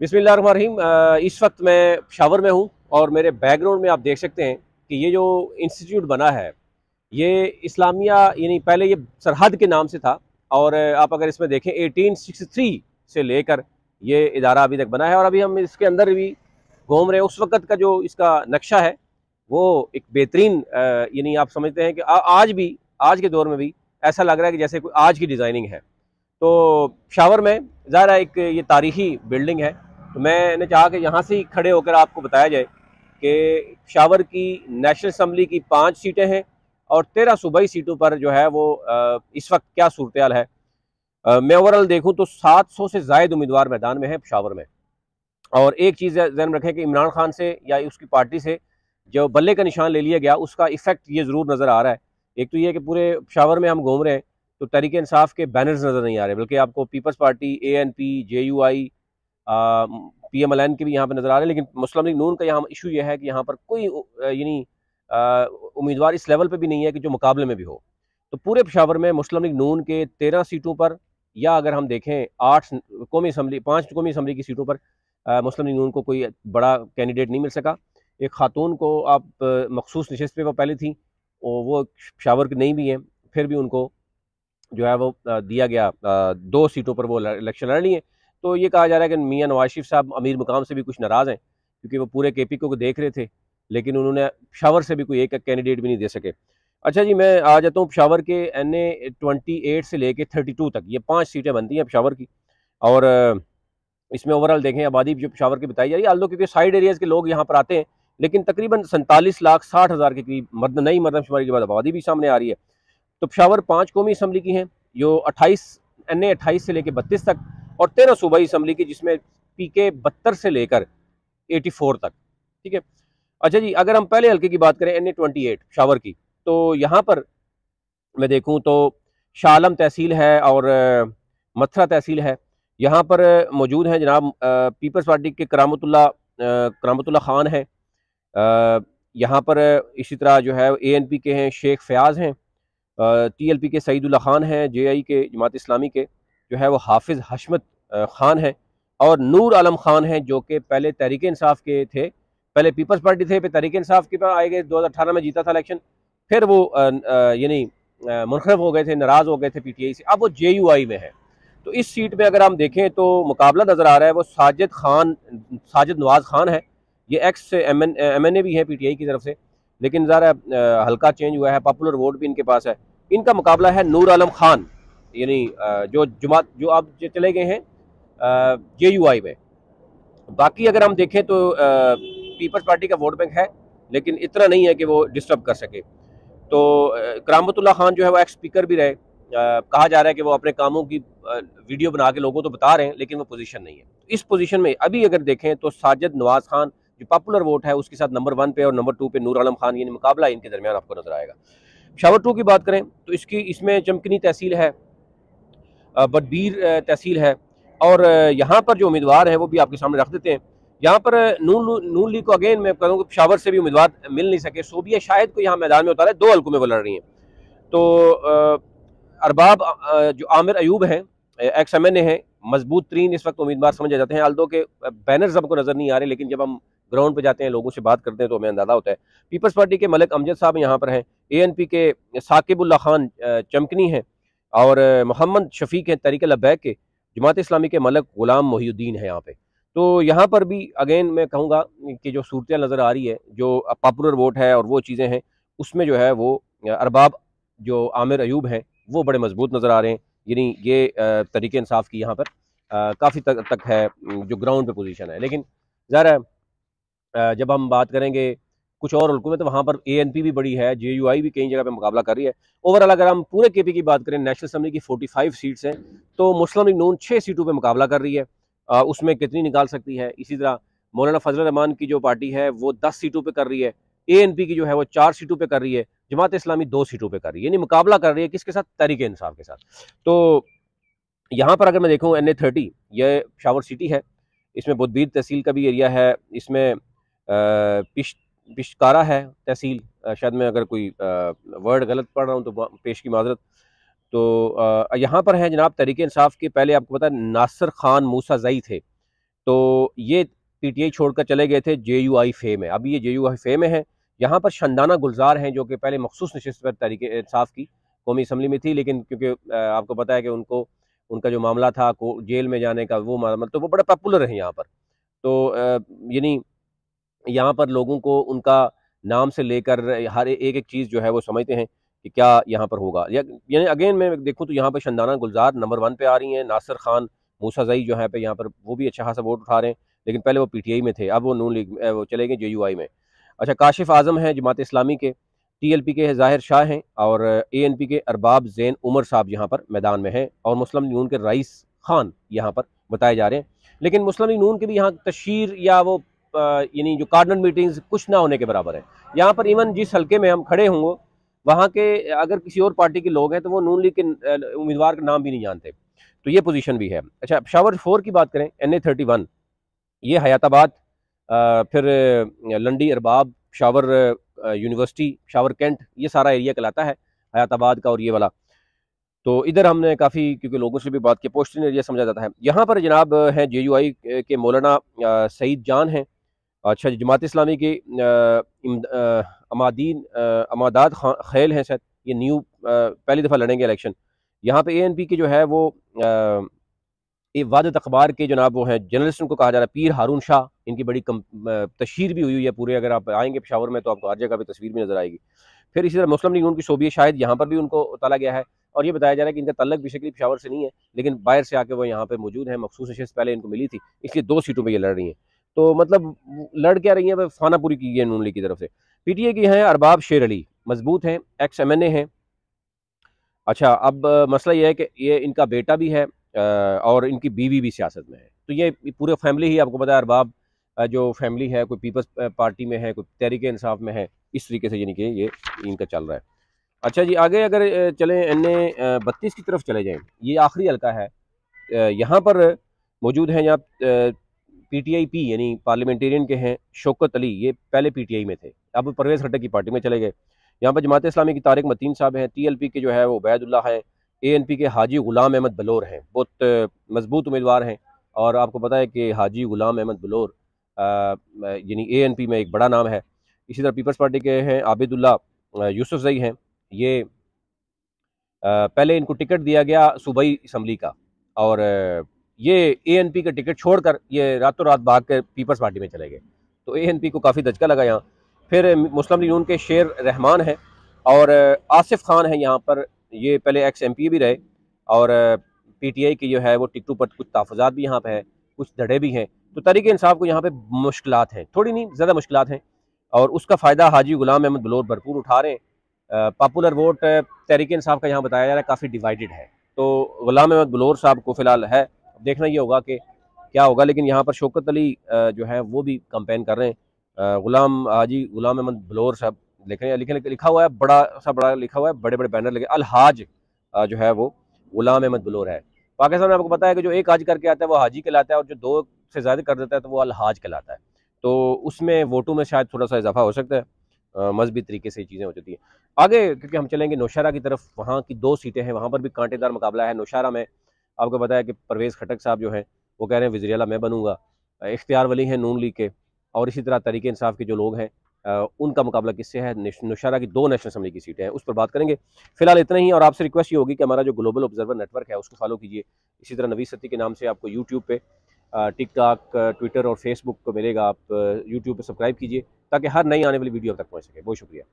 बिस्मिल्लाहिर्रहमानिर्रहीम। इस वक्त मैं शावर में हूँ और मेरे बैकग्राउंड में आप देख सकते हैं कि ये जो इंस्टीट्यूट बना है ये इस्लामिया यानी पहले ये सरहद के नाम से था। और आप अगर इसमें देखें 1863 से लेकर ये इदारा अभी तक बना है और अभी हम इसके अंदर भी घूम रहे हैं। उस वक़्त का जो इसका नक्शा है वो एक बेहतरीन यानी आप समझते हैं कि आज भी, आज के दौर में भी ऐसा लग रहा है कि जैसे कोई आज की डिज़ाइनिंग है। तो शावर में ज़ाहिर एक ये तारीखी बिल्डिंग है, तो मैंने चाहा कि यहाँ से ही खड़े होकर आपको बताया जाए कि शावर की नेशनल असम्बली की 5 सीटें हैं और 13 सूबाई सीटों पर जो है वो इस वक्त क्या सूरत हाल है। मैं ओवरऑल देखूँ तो 700 से ज़ायद उम्मीदवार मैदान में है शावर में। और एक चीज़ ज़हन में रखें कि इमरान खान से या उसकी पार्टी से जो बल्ले का निशान ले लिया गया उसका इफेक्ट ये ज़रूर नज़र आ रहा है। एक तो ये कि पूरे शावर में हम घूम रहे हैं तो तहरीक इंसाफ के बैनर्स नज़र नहीं आ रहे, बल्कि आपको People's Party, ANP, JUI, PMLN के भी यहाँ पर नज़र आ रहे हैं। लेकिन मुस्लिम लीग नून का यहाँ इशू ये है कि यहाँ पर कोई यानी उम्मीदवार इस लेवल पर भी नहीं है कि जो मुकाबले में भी हो। तो पूरे पेशावर में मुस्लिम लीग नून के 13 सीटों पर, या अगर हम देखें 8 कौमी असम्बली, 5 कौमी असम्बली की सीटों पर मुस्लिम लीग नून को कोई बड़ा कैंडिडेट नहीं मिल सका। एक खातून को आप मखसूस नशस्त पे वो पहले थी और वो पेशावर की नहीं भी हैं, फिर भी उनको जो है वो दिया गया, 2 सीटों पर वो इलेक्शन लड़ लिए। तो ये कहा जा रहा है कि मियाँ नवाज शरीफ साहब अमीर मुकाम से भी कुछ नाराज़ हैं क्योंकि वो पूरे KP को देख रहे थे, लेकिन उन्होंने पेशावर से भी कोई एक कैंडिडेट भी नहीं दे सके। अच्छा जी, मैं आ जाता हूँ पेशावर के NA 28 से लेके 32 तक, ये 5 सीटें बनती हैं पेशावर की। और इसमें ओवरऑल देखें आबादी जो पेशावर की बताई जा रही है, आल्दो क्योंकि साइड एरियाज़ के लोग यहाँ पर आते हैं, लेकिन तकरीबन 47,60,000 के करीब नई मरदमशुमारी के बाद आबादी भी सामने आ रही है। तो पेशावर 5 कौमी असम्बली की हैं जो 28 NA 28 से लेकर 32 तक, और 13 सूबाई असम्बली की जिसमें PK 72 से लेकर 84 तक। ठीक है। अच्छा जी, अगर हम पहले हल्के की बात करें NA 28 पेशावर की, तो यहाँ पर मैं देखूँ तो शालम तहसील है और मथुरा तहसील है। यहाँ पर मौजूद हैं जनाब पीपल्स पार्टी के करामतुल्लाह खान हैं। यहाँ पर इसी तरह जो है ANP के हैं शेख फयाज हैं, TLP के सईदुल्लाह खान हैं, JI के जमात इस्लामी के जो है वो हाफिज़ हशमत खान हैं, और नूर आलम खान हैं जो कि पहले तहरीक इंसाफ के थे, पहले पीपल्स पार्टी थे, फिर तहरीक इंसाफ के पास आए गए, 2018 में जीता था इलेक्शन, फिर वो यानी मुनखरफ हो गए थे, नाराज़ हो गए थे PTI से, अब वो JUI में है। तो इस सीट पे अगर हम देखें तो मुकाबला नज़र आ रहा है वो साजिद नवाज खान है। ये एक्स MNA भी है PTI की तरफ से, लेकिन ज़रा हल्का चेंज हुआ है, पॉपुलर वोट भी इनके पास है। इनका मुकाबला है नूर आलम खान, यानी जो जमात जो आप चले गए हैं JUI में। बाकी अगर हम देखें तो पीपल्स पार्टी का वोट बैंक है, लेकिन इतना नहीं है कि वो डिस्टर्ब कर सके। तो करामतुल्लाह खान जो है वो एक्स स्पीकर भी रहे, कहा जा रहा है कि वो अपने कामों की वीडियो बना के लोगों को तो बता रहे हैं, लेकिन वो पोजीशन नहीं है। इस पोजीशन में अभी अगर देखें तो साजिद नवाज खान जो पॉपुलर वोट है उसके साथ नंबर 1 पे और नंबर 2 पे नूर आलम खान, यानी मुकाबला इनके दरमियान आपको नजर आएगा। शावर 2 की बात करें तो इसमें चमकनी तहसील है, बदबीर तहसील है, और यहाँ पर जो उम्मीदवार हैं वो भी आपके सामने रख देते हैं। यहाँ पर नून लीग को अगेन मैं कहूँ कि पेशावर से भी उम्मीदवार मिल नहीं सके, सोबिया शायद को यहाँ मैदान में उतारा है, 2 हल्कों में वो लड़ रही हैं। तो अरबाब जो आमिर अयूब हैं, एक्स MNA हैं, मजबूत तरीन इस वक्त उम्मीदवार समझे जाते हैं। आल्दो के बैनर्स हमको नजर नहीं आ रहे, लेकिन जब हम ग्राउंड पे जाते हैं, लोगों से बात करते हैं तो हमें अंदाजा होता है। पीपल्स पार्टी के मलिक अमजद साहब यहाँ पर हैं, ANP के साकिबुल्ला खान चमकनी हैं, और मोहम्मद शफीक हैं तहरीक लब्बैक के, जमात इस्लामी के मलिक गुलाम मोहिउद्दीन है यहाँ पे। तो यहाँ पर भी अगेन मैं कहूँगा कि जो सूरत नज़र आ रही है, जो पॉपुलर वोट है और वो चीज़ें हैं, उसमें जो है वो अरबाब जो आमिर अयूब हैं वो बड़े मजबूत नज़र आ रहे हैं। यानी ये तरीके इंसाफ की यहाँ पर काफ़ी तक है जो ग्राउंड पे पोजीशन है। लेकिन ज़रा जब हम बात करेंगे कुछ और हल्कों में तो वहाँ पर ANP भी बड़ी है, JUI भी कई जगह पे मुकाबला कर रही है। ओवरऑल अगर हम पूरे KP की बात करें, नेशनल असम्बली की 45 सीट्स हैं, तो मुस्लिम लीग नून 6 सीटों पर मुकाबला कर रही है। उसमें कितनी निकाल सकती है। इसी तरह मौलाना फजल रहमान की जो पार्टी है वो 10 सीटों पर कर रही है, ANP की जो है वो 4 सीटों पर कर रही है, जमात इस्लामी 2 सीटों पे कर रही है, यानी मुकाबला कर रही है किसके साथ? तहरीक इंसाफ के साथ। तो यहाँ पर अगर मैं देखूँ NA 30 ये पेशावर सिटी है, इसमें बुधबीर तहसील का भी एरिया है, इसमें पिशकारा है तहसील, शायद मैं अगर कोई वर्ड गलत पढ़ रहा हूँ तो पेश की माजरत। तो यहाँ पर है जनाब तहरीक इंसाफ के, पहले आपको पता है नासिर खान मूसा जई थे, तो ये पीटीआई छोड़कर चले गए थे जेयूआई फे में। अभी ये जेयूआई फे में है। यहाँ पर शंदाना गुलजार हैं, जो कि पहले मखसूस नशिस्त पर तहरीक इंसाफ की कौमी असम्बली में थी, लेकिन क्योंकि आपको पता है कि उनको उनका जो मामला था जेल में जाने का, वो मामला, तो वो बड़ा पॉपुलर है यहाँ पर। तो यानी यहाँ पर लोगों को उनका नाम से लेकर हर एक एक चीज़ जो है वो समझते हैं कि क्या यहाँ पर होगा। यानी अगेन मैं देखूँ तो यहाँ पर शंदाना गुलजार नंबर 1 पे आ रही हैं। नासिर खान मूसाजई जो है पे यहाँ पर वो भी अच्छा खासा वोट उठा रहे हैं, लेकिन पहले वो पीटीआई में थे, अब वो नून लीग वो चले गए जेयूआई में। अच्छा, काशिफ आजम हैं जमात इस्लामी के, टीएलपी के ज़ाहिर शाह हैं, और एएनपी के अरबाब ज़ैन उमर साहब यहाँ पर मैदान में हैं, और मुस्लिम लीग नून के रईस खान यहाँ पर बताए जा रहे हैं। लेकिन मुस्लिम लीग नून के भी यहाँ तशहीर या वो यानी जो कार्डिनल मीटिंग्स कुछ ना होने के बराबर है। यहाँ पर इवन जिस हल्के में हम खड़े होंगे वहाँ के अगर किसी और पार्टी के लोग हैं तो वो नून लीग के उम्मीदवार का नाम भी नहीं जानते। तो ये पोजीशन भी है। अच्छा, पेशावर 4 की बात करें, NA-31, ये हयाताबाद, फिर लंडी अरबाब, पेशावर यूनिवर्सिटी, पेशावर कैंट, ये सारा एरिया कहलाता है हयाताबाद का, और ये वाला। तो इधर हमने काफ़ी, क्योंकि लोगों से भी बात की, पोस्टिंग एरिया समझा जाता है। यहाँ पर जनाब है जेयूआई के मौलाना सईद जान हैं। अच्छा, जमात इस्लामी के अमादाद खैल हैं शायद, ये न्यू पहली दफ़ा लड़ेंगे इलेक्शन। यहाँ पे एएनपी के जो है वो ये वादत अखबार के जनाब वो हैं जर्नलिस्ट, उनको कहा जा रहा है पीर हारून शाह। इनकी बड़ी तशहीर भी हुई है पूरे, अगर आप आएंगे पेशावर में तो आपको हर जगह पे तस्वीर भी नजर आएगी। फिर इसी तरह मुस्लिम लीग उनकी सोबिया शायद, यहाँ पर भी उनको उतारा गया है, और ये बताया जा रहा है कि इनका तल्लक बेसिकली पेशावर से नहीं है, लेकिन बाहर से आके वो यहाँ पे मौजूद है। मखसूस नशिस्त पहले इनको मिली थी, इसलिए 2 सीटों पर ये लड़ रही हैं। तो मतलब लड़ क्या रही है, फानापुरी की है नून लीग की तरफ से। पीटीए की हैं अरबाब शेर अली, मजबूत हैं, एक्स MNA हैं। अच्छा, अब मसला ये है कि ये इनका बेटा भी है और इनकी बीवी भी सियासत में है। तो ये पूरे फैमिली ही, आपको पता है अरबाब जो फैमिली है, कोई पीपल्स पार्टी में है, कोई तहरीक इंसाफ में है, इस तरीके से यानी कि ये इनका चल रहा है। अच्छा जी, आगे अगर चलें NA-32 की तरफ चले जाएँ, ये आखिरी हल्का है। यहाँ पर मौजूद हैं यहाँ PTIP यानी पार्लियामेंटेरियन के हैं शौकत अली, ये पहले PTI में थे, अब परवेज़ खट्टक की पार्टी में चले गए। यहाँ पर जमात इस्लामी की तारिक मतीन साहब हैं, TLP के जो है वो उबैदुल्लाह हैं, ANP के हाजी गुलाम अहमद बलोर हैं, बहुत मजबूत उम्मीदवार हैं। और आपको पता है कि हाजी गुलाम अहमद बलोर यानी ANP में एक बड़ा नाम है। इसी तरह पीपल्स पार्टी के हैं आबिदुल्ला यूसुफजई हैं, ये पहले इनको टिकट दिया गया सूबाई असम्बली का, और ये ANP का टिकट छोड़कर ये रातों रात भाग कर पीपल्स पार्टी में चले गए। तो ANP को काफ़ी धचका लगा यहाँ। फिर मुस्लिम लीग नून के शेर रहमान हैं, और आसिफ खान है यहाँ पर, ये पहले एक्स MP भी रहे, और PTI की जो है वो टिकटों पर कुछ तहफ़्फ़ुज़ात भी यहाँ पे है, कुछ धड़े भी हैं। तो तहरीक इंसाफ को यहाँ पे मुश्किलात हैं, थोड़ी नहीं ज़्यादा मुश्किलात हैं, और उसका फ़ायदा हाजी गुलाम अहमद बलोर भरपूर उठा रहे हैं। पॉपुलर वोट तहरीक इंसाफ का यहाँ बताया जा रहा है काफ़ी डिवाइडेड है। तो गुलाम अहमद बलोर साहब को फ़िलहाल है, देखना ये होगा कि क्या होगा। लेकिन यहाँ पर शौकत अली जो है वो भी कंपेन कर रहे हैं। हाजी गुलाम अहमद बलोर साहब लिखा हुआ है, बड़ा लिखा हुआ है, बड़े बड़े बैनर लगे, अलहाज जो है वो गुलाम अहमद बलोर है। पाकिस्तान में आपको पता है कि जो एक हाज करके आता है वो हाजी कहलाता है, और जो 2 से ज़्यादा कर देता है तो वो अलहाज कहलाता है। तो उसमें वोटों में शायद थोड़ा सा इजाफा हो सकता है, मजहबी तरीके से चीज़ें हो जाती हैं। आगे क्योंकि हम चलेंगे नौशहरा की तरफ, वहाँ की 2 सीटें हैं, वहाँ पर भी कांटेदार मुकाबला है। नौशहरा में आपको पता है कि परवेज़ खट्टक साहब जो हैं वो कह रहे हैं वज़ीर आला मैं बनूंगा, इख्तियार वली हैं नून लीग के, और इसी तरह तहरीक इंसाफ के जो लोग हैं उनका मुकाबला किससे है। नौशहरा की 2 नेशनल असम्बली की सीटें हैं, उस पर बात करेंगे। फिलहाल इतना ही, और आपसे रिक्वेस्ट ये होगी कि हमारा जो ग्लोबल ऑब्जर्वर नेटवर्क है उसको फॉलो कीजिए। इसी तरह नवीद सत्ती के नाम से आपको यूट्यूब पे, टिकटॉक, ट्विटर और फेसबुक को मिलेगा। आप यूट्यूब पर सब्सक्राइब कीजिए ताकि हर नई आने वाली वीडियो तक पहुँच सके। बहुत शुक्रिया।